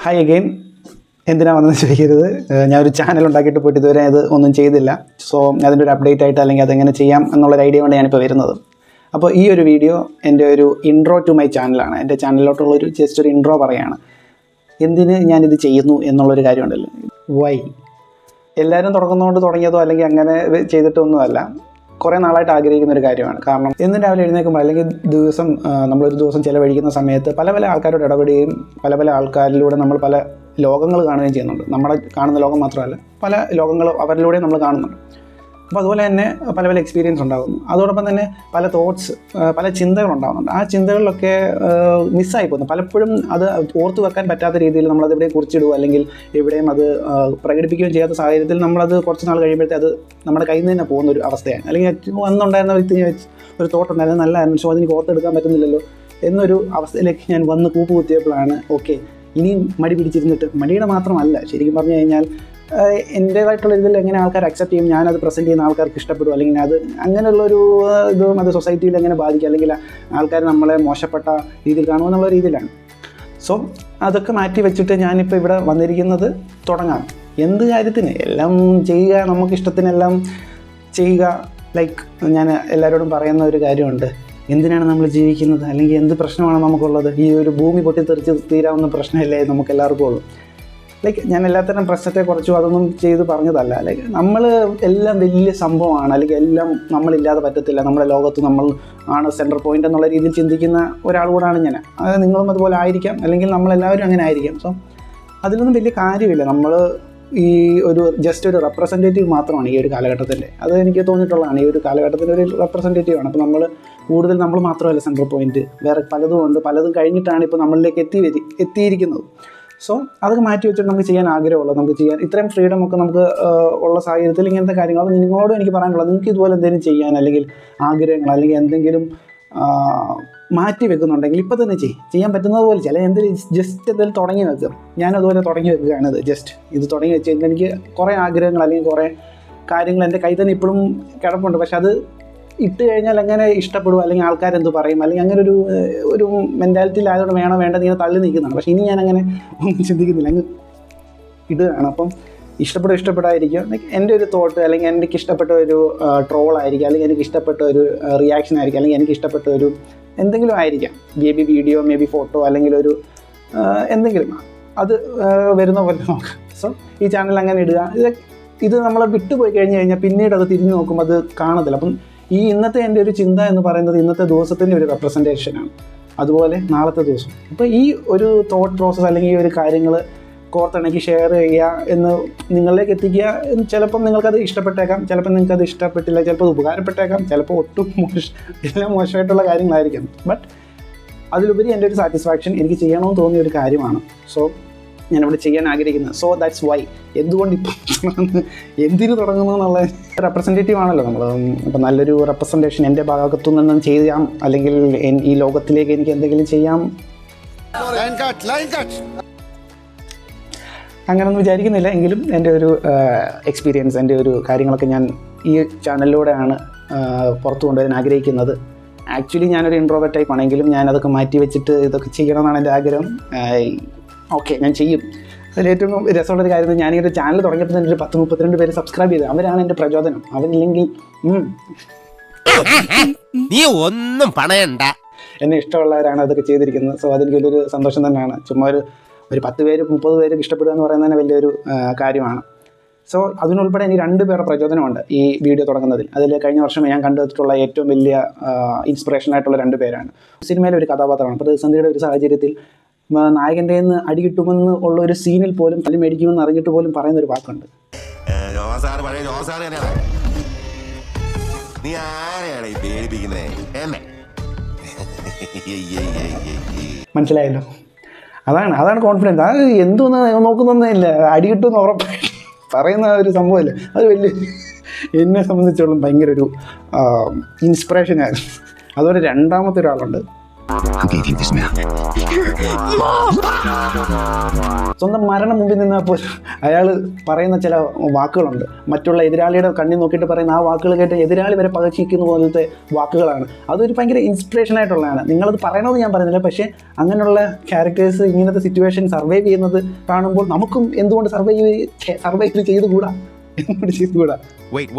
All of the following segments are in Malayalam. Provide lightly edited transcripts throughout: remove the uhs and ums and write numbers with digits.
Hi again. എന്തിനാണ് വന്നത് ചോദിക്കരുത്. ഞാനൊരു ചാനൽ ഉണ്ടാക്കിയിട്ട് പോയിട്ട് ഇതുവരെ ഇത് ഒന്നും ചെയ്തില്ല. സോ അതിൻ്റെ ഒരു അപ്ഡേറ്റ് ആയിട്ട് അല്ലെങ്കിൽ അതെങ്ങനെ ചെയ്യാം എന്നുള്ളൊരു ഐഡിയ കൊണ്ട് ഞാനിപ്പോൾ വരുന്നത്. അപ്പോൾ ഈ ഒരു വീഡിയോ എൻ്റെ ഒരു ഇൻട്രോ ടു മൈ ചാനലാണ്. എൻ്റെ ചാനലിലോട്ടുള്ളൊരു ജസ്റ്റ് ഒരു ഇൻട്രോ പറയുകയാണ്. എന്തിന് ഞാനിത് ചെയ്യുന്നു എന്നുള്ളൊരു കാര്യമുണ്ടല്ലോ, വൈ. എല്ലാവരും തുടങ്ങുന്നതുകൊണ്ട് തുടങ്ങിയതോ അല്ലെങ്കിൽ അങ്ങനെ ചെയ്തിട്ടൊന്നുമല്ല. കുറേ നാളായിട്ട് ആഗ്രഹിക്കുന്ന ഒരു കാര്യമാണ്. കാരണം എന്നും രാവിലെ എഴുന്നേൽക്കുമ്പോൾ അല്ലെങ്കിൽ നമ്മളൊരു ദിവസം ചിലവഴിക്കുന്ന സമയത്ത് പല പല ആൾക്കാരോട് ഇടപെടുകയും പല ആൾക്കാരിലൂടെ നമ്മൾ പല ലോകങ്ങൾ കാണുകയും ചെയ്യുന്നുണ്ട്. നമ്മളെ കാണുന്ന ലോകം മാത്രമല്ല, പല ലോകങ്ങളും അവരിലൂടെ നമ്മൾ കാണുന്നുണ്ട്. അപ്പോൾ അതുപോലെ തന്നെ പല എക്സ്പീരിയൻസ് ഉണ്ടാകുന്നു. അതോടൊപ്പം തന്നെ പല തോട്ട്സ്, പല ചിന്തകളുണ്ടാകുന്നുണ്ട്. ആ ചിന്തകളിലൊക്കെ മിസ്സായി പോകുന്നു. പലപ്പോഴും അത് ഓർത്ത് വെക്കാൻ പറ്റാത്ത രീതിയിൽ നമ്മളത് എവിടെയും കുറിച്ചിടുക അല്ലെങ്കിൽ എവിടെയും അത് പ്രകടിപ്പിക്കുകയും ചെയ്യാത്ത സാഹചര്യത്തിൽ നമ്മളത് കുറച്ച് നാൾ കഴിയുമ്പോഴത്തേ അത് നമ്മുടെ കയ്യിൽ നിന്ന് തന്നെ പോകുന്നൊരു അവസ്ഥയാണ്. അല്ലെങ്കിൽ അന്നുണ്ടായിരുന്ന ഒരു തോട്ട് ഉണ്ടായിരുന്നു, നല്ലതായിരുന്നു, പക്ഷേ അതെനിക്ക് ഓർത്തെടുക്കാൻ പറ്റുന്നില്ലല്ലോ എന്നൊരു അവസ്ഥയിലേക്ക് ഞാൻ വന്ന് കൂപ്പ് കുത്തിയപ്പോഴാണ് ഓക്കെ, ഇനിയും മടി പിടിച്ചിരുന്നിട്ട്, മടിയുടെ മാത്രമല്ല ശരിക്കും പറഞ്ഞു കഴിഞ്ഞാൽ എൻ്റേതായിട്ടുള്ള ഇതിൽ എങ്ങനെ ആൾക്കാർ അക്സെപ്റ്റ് ചെയ്യും, ഞാനത് പ്രസൻറ്റ് ചെയ്യുന്ന ആൾക്കാർക്ക് ഇഷ്ടപ്പെടും, അല്ലെങ്കിൽ അത് അങ്ങനെയുള്ളൊരു ഇതും അത് സൊസൈറ്റിയിൽ എങ്ങനെ ബാധിക്കും, അല്ലെങ്കിൽ ആൾക്കാർ നമ്മളെ മോശപ്പെട്ട രീതിയിൽ കാണുമെന്നുള്ള രീതിയിലാണ്. സോ അതൊക്കെ മാറ്റി വെച്ചിട്ട് ഞാനിപ്പോൾ ഇവിടെ വന്നിരിക്കുന്നത് തുടങ്ങാം. എന്ത് കാര്യത്തിന് എല്ലാം ചെയ്യുക, നമുക്കിഷ്ടത്തിനെല്ലാം ചെയ്യുക. ലൈക്ക് ഞാൻ എല്ലാവരോടും പറയുന്ന ഒരു കാര്യമുണ്ട്, എന്തിനാണ് നമ്മൾ ജീവിക്കുന്നത്, അല്ലെങ്കിൽ എന്ത് പ്രശ്നമാണ് നമുക്കുള്ളത്. ഈ ഒരു ഭൂമി പൊട്ടിത്തെറിച്ച് തീരാവുന്ന പ്രശ്നമല്ലേ നമുക്ക് എല്ലാവർക്കും ഉള്ളൂ. ലൈക്ക് ഞാൻ എല്ലാത്തരം പ്രശ്നത്തെക്കുറിച്ചും അതൊന്നും ചെയ്ത് പറഞ്ഞതല്ല. ലൈക്ക് നമ്മൾ എല്ലാം വലിയ സംഭവമാണ്, അല്ലെങ്കിൽ എല്ലാം നമ്മളില്ലാതെ പറ്റത്തില്ല, നമ്മുടെ ലോകത്ത് നമ്മൾ ആണ് സെൻറ്റർ പോയിൻ്റ് എന്നുള്ള രീതിയിൽ ചിന്തിക്കുന്ന ഒരാൾ കൂടാണ് ഞാൻ. അത് നിങ്ങളും അതുപോലെ ആയിരിക്കാം, അല്ലെങ്കിൽ നമ്മളെല്ലാവരും അങ്ങനെ ആയിരിക്കാം. സോ അതിലൊന്നും വലിയ കാര്യമില്ല. നമ്മൾ ഈ ജസ്റ്റ് ഒരു റെപ്രസെൻറ്റേറ്റീവ് മാത്രമാണ് ഈ ഒരു കാലഘട്ടത്തിൻ്റെ. അത് എനിക്ക് തോന്നിയിട്ടുള്ളതാണ്. ഈ ഒരു കാലഘട്ടത്തിൻ്റെ ഒരു റെപ്രസെൻറ്റേറ്റീവാണ്. അപ്പോൾ നമ്മൾ മാത്രമല്ല സെൻട്രൽ പോയിൻറ്റ്, വേറെ പലതും ഉണ്ട്. പലതും കഴിഞ്ഞിട്ടാണ് ഇപ്പോൾ നമ്മളിലേക്ക് എത്തിയിരിക്കുന്നത്. സോ അതൊക്കെ മാറ്റി വെച്ചിട്ട് നമുക്ക് ചെയ്യാൻ ആഗ്രഹമുള്ളത് നമുക്ക് ചെയ്യാൻ, ഇത്രയും ഫ്രീഡം ഒക്കെ നമുക്ക് ഉള്ള സാഹചര്യത്തിൽ ഇങ്ങനത്തെ കാര്യങ്ങൾ. അപ്പോൾ നിങ്ങളോടും എനിക്ക് പറയാനുള്ളത്, നിങ്ങൾക്ക് ഇതുപോലെ എന്തെങ്കിലും ചെയ്യാൻ അല്ലെങ്കിൽ ആഗ്രഹങ്ങൾ അല്ലെങ്കിൽ എന്തെങ്കിലും മാറ്റി വെക്കുന്നുണ്ടെങ്കിൽ ഇപ്പോൾ തന്നെ ചെയ്യാൻ പറ്റുന്നത് പോലെ എന്തെങ്കിലും ജസ്റ്റ് എന്തെങ്കിലും തുടങ്ങി വെക്കുക. ഞാനതുപോലെ തുടങ്ങി വെക്കുകയാണിത്. ഇത് തുടങ്ങി വെച്ച് കഴിഞ്ഞാൽ എനിക്ക് കുറേ ആഗ്രഹങ്ങൾ അല്ലെങ്കിൽ കുറേ കാര്യങ്ങൾ എൻ്റെ കയ്യിൽ തന്നെ ഇപ്പോഴും കിടപ്പുണ്ട്. പക്ഷെ അത് ഇട്ട് കഴിഞ്ഞാൽ എങ്ങനെ ഇഷ്ടപ്പെടും, അല്ലെങ്കിൽ ആൾക്കാരെന്ത് പറയും, അല്ലെങ്കിൽ അങ്ങനെ ഒരു മെൻറ്റാലിറ്റിയിൽ ആയതുകൊണ്ട് വേണ്ടത് ഇങ്ങനെ തള്ളി നിൽക്കുന്നതാണ്. പക്ഷേ ഇനി ഞാൻ അങ്ങനെ ഒന്നും ചിന്തിക്കുന്നില്ല, അങ്ങ് ഇടുകയാണ്. അപ്പം ഇഷ്ടപ്പെടാതിരിക്കും. ലൈക്ക് എൻ്റെ ഒരു തോട്ട്, അല്ലെങ്കിൽ എനിക്ക് ഇഷ്ടപ്പെട്ട ഒരു ട്രോളായിരിക്കും, അല്ലെങ്കിൽ എനിക്ക് ഇഷ്ടപ്പെട്ട ഒരു റിയാക്ഷൻ ആയിരിക്കും, അല്ലെങ്കിൽ എനിക്ക് ഇഷ്ടപ്പെട്ട ഒരു എന്തെങ്കിലും ആയിരിക്കാം. വീഡിയോ, ഫോട്ടോ, അല്ലെങ്കിൽ ഒരു എന്തെങ്കിലും അത് വരുന്ന പോലെ നോക്കാം. സോ ഈ ചാനൽ അങ്ങനെ ഇടുക. ഇത് നമ്മൾ വിട്ടുപോയി കഴിഞ്ഞാൽ പിന്നീട് അത് തിരിഞ്ഞു നോക്കുമ്പോൾ അത് കാണത്തില്ല. അപ്പം ഈ ഇന്നത്തെ എൻ്റെ ഒരു ചിന്ത എന്ന് പറയുന്നത് ഇന്നത്തെ ദിവസത്തിൻ്റെ ഒരു റെപ്രസെൻറ്റേഷനാണ്. അതുപോലെ നാളത്തെ ദിവസം. അപ്പോൾ ഈ ഒരു തോട്ട് പ്രോസസ്സ് അല്ലെങ്കിൽ ഈ ഒരു കാര്യങ്ങൾ കോർത്തിണക്കി ഷെയർ ചെയ്യുക എന്ന് നിങ്ങളിലേക്ക് എത്തിക്കുക. ചിലപ്പം നിങ്ങൾക്കത് ഇഷ്ടപ്പെട്ടേക്കാം, ചിലപ്പോൾ നിങ്ങൾക്കത് ഇഷ്ടപ്പെട്ടില്ല, ചിലപ്പോൾ അത് ഉപകാരപ്പെട്ടേക്കാം, ചിലപ്പോൾ ഒട്ടും എല്ലാം മോശമായിട്ടുള്ള കാര്യങ്ങളായിരിക്കും. ബട്ട് അതിലുപരി എൻ്റെ ഒരു സാറ്റിസ്ഫാക്ഷൻ എനിക്ക് ചെയ്യണമെന്ന് തോന്നിയ ഒരു കാര്യമാണ്. സോ ഞാനിവിടെ ചെയ്യാൻ ആഗ്രഹിക്കുന്നത്. So that's why. എന്തുകൊണ്ട് ഇപ്പം എന്തിനു തുടങ്ങുന്നു എന്നുള്ള റെപ്രസെൻറ്റേറ്റീവ് ആണല്ലോ നമ്മൾ. ഇപ്പം നല്ലൊരു റെപ്രസെൻറ്റേഷൻ എൻ്റെ ഭാഗത്തു നിന്നും ചെയ്യാം, അല്ലെങ്കിൽ ഈ ലോകത്തിലേക്ക് എനിക്ക് എന്തെങ്കിലും ചെയ്യാം, അങ്ങനെയൊന്നും വിചാരിക്കുന്നില്ല. എങ്കിലും എൻ്റെ ഒരു എക്സ്പീരിയൻസ്, എൻ്റെ ഒരു കാര്യങ്ങളൊക്കെ ഞാൻ ഈ ചാനലിലൂടെയാണ് പുറത്തു കൊണ്ടുവരാൻ ആഗ്രഹിക്കുന്നത്. ആക്ച്വലി ഞാനൊരു ഇൻട്രോവേർട്ട് ടൈപ്പ് ആണെങ്കിലും ഞാനതൊക്കെ മാറ്റി വെച്ചിട്ട് ഇതൊക്കെ ചെയ്യണമെന്നാണ് എൻ്റെ ആഗ്രഹം. ഓക്കെ, ഞാൻ ചെയ്യും. അതിലേറ്റവും രസമുള്ളൊരു കാര്യം, ഞാനീ ഒരു ചാനൽ തുടങ്ങിയപ്പോൾ തന്നെ ഒരു 10-32 പേര് സബ്സ്ക്രൈബ് ചെയ്തു. അവരാണ് എൻ്റെ പ്രചോദനം. അവരില്ലെങ്കിൽ നീ ഒന്നും പണയണ്ട. എന്നെ ഇഷ്ടമുള്ളവരാണ് അതൊക്കെ ചെയ്തിരിക്കുന്നത്. സോ അതെനിക്ക് വലിയൊരു സന്തോഷം തന്നെയാണ്. ചുമ്മാ ഒരു 10 പേര് 30 പേര് ഇഷ്ടപ്പെടുക എന്ന് പറയുന്നത് തന്നെ വലിയൊരു കാര്യമാണ്. സോ അതിനുൾപ്പെടെ എനിക്ക് 2 പേരുടെ പ്രചോദനമുണ്ട് ഈ വീഡിയോ തുടങ്ങുന്നതിൽ. അതിൽ കഴിഞ്ഞ വർഷം ഞാൻ കണ്ടെത്തിയിട്ടുള്ള ഏറ്റവും വലിയ ഇൻസ്പിറേഷനായിട്ടുള്ള 2 പേരാണ്. സിനിമയിലെ ഒരു കഥാപാത്രമാണ്. പ്രതിസന്ധിയുടെ ഒരു സാഹചര്യത്തിൽ നായകൻ്റെ നിന്ന് അടി കിട്ടുമെന്ന് ഉള്ള ഒരു സീനിൽ പോലും തല്ലി മേടിക്കുമെന്ന് അറിഞ്ഞിട്ട് പോലും പറയുന്നൊരു വാക്കുണ്ട്, മനസ്സിലായല്ലോ? അതാണ് കോൺഫിഡൻസ്. അത് എന്തോന്ന് നോക്കുന്നൊന്നുമില്ല, അടി കിട്ടുമെന്ന് ഉറപ്പായി പറയുന്ന ഒരു സംഭവമില്ല. അത് വലിയ എന്നെ സംബന്ധിച്ചോളം ഭയങ്കര ഒരു ഇൻസ്പിറേഷനായിരുന്നു. അതുപോലെ രണ്ടാമത്തെ ഒരാളുണ്ട്, Who gave you this map? സ്വന്തം മരണം മുമ്പിൽ നിന്നപ്പോൾ അയാൾ പറയുന്ന ചില വാക്കുകളുണ്ട്, മറ്റുള്ള എതിരാളിയുടെ കണ്ണിൽ നോക്കിയിട്ട് പറയുന്ന ആ വാക്കുകൾ കേട്ട് എതിരാളി വരെ പകച്ചിരിക്കുന്ന പോലത്തെ വാക്കുകളാണ്. അതൊരു ഭയങ്കര ഇൻസ്പിറേഷൻ ആയിട്ടുള്ളതാണ്. നിങ്ങളത് പറയണമെന്ന് ഞാൻ പറയുന്നില്ല, പക്ഷേ അങ്ങനെയുള്ള ക്യാരക്ടേഴ്സ് ഇങ്ങനത്തെ സിറ്റുവേഷൻ സർവൈവ് ചെയ്യുന്നത് കാണുമ്പോൾ നമുക്കും എന്തുകൊണ്ട് survive ചെയ്തുകൂടാ.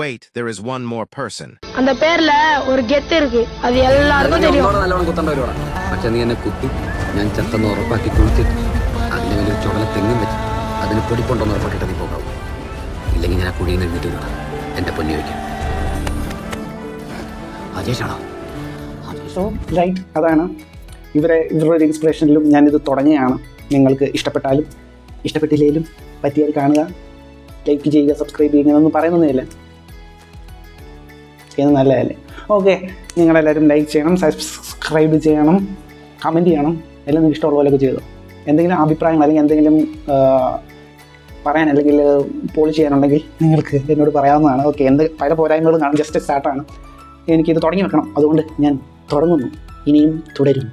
Wait, there is one more person. அந்த பேர்ல ஒரு கெத்து இருக்கு, அது எல்லாருக்கும் தெரியும். നല്ലോണം കുത്തണ്ട വരുവാ. പക്ഷെ നീ എന്നെ കുത്തി ഞാൻ ചെത്തെന്ന് ഉറപ്പാക്കി കുളിച്ചിട്ട് അതിന്റെ വലിയ ചുവല തെങ്ങും വെച്ച് അതിന് പൊടിക്കൊണ്ടൊന്ന് ഉറപ്പാക്കിയിട്ട് നീ പോകാവൂ. ഇല്ലെങ്കിൽ ഞാൻ ആ കുഴിയിൽ നിന്ന് എഴുന്നിട്ട് വരണം എന്റെ പൊന്നി വയ്ക്കാൻ. അജേഷാണോ? സോ റൈറ്റ്, അതാണ് ഇവരുടെ ഒരു ഇൻസ്പിറേഷനിലും ഞാനിത് തുടങ്ങിയാണ്. നിങ്ങൾക്ക് ഇഷ്ടപ്പെട്ടാലും ഇഷ്ടപ്പെട്ടില്ലെങ്കിലും പറ്റിയാൽ കാണുക, ലൈക്ക് ചെയ്യുക, സബ്സ്ക്രൈബ് ചെയ്യുക, എന്നൊന്നും പറയുന്നതേ ചെയ്യുന്നത് നല്ലതല്ലേ. ഓക്കെ, നിങ്ങളെല്ലാവരും ലൈക്ക് ചെയ്യണം, സബ്സ്ക്രൈബ് ചെയ്യണം, കമൻറ്റ് ചെയ്യണം, എല്ലാം നിങ്ങൾക്ക് ഇഷ്ടമുള്ള പോലെയൊക്കെ ചെയ്തു. എന്തെങ്കിലും അഭിപ്രായങ്ങൾ അല്ലെങ്കിൽ എന്തെങ്കിലും പറയാൻ അല്ലെങ്കിൽ പോളിഷ് ചെയ്യാനുണ്ടെങ്കിൽ നിങ്ങൾക്ക് എന്നോട് പറയാവുന്നതാണ്. ഓക്കെ, പല പോരായ്മകളും കാണും, ജസ്റ്റ് സ്റ്റാർട്ടാണ്. എനിക്കിത് തുടങ്ങി വെക്കണം, അതുകൊണ്ട് ഞാൻ തുടങ്ങുന്നു, ഇനിയും തുടരും.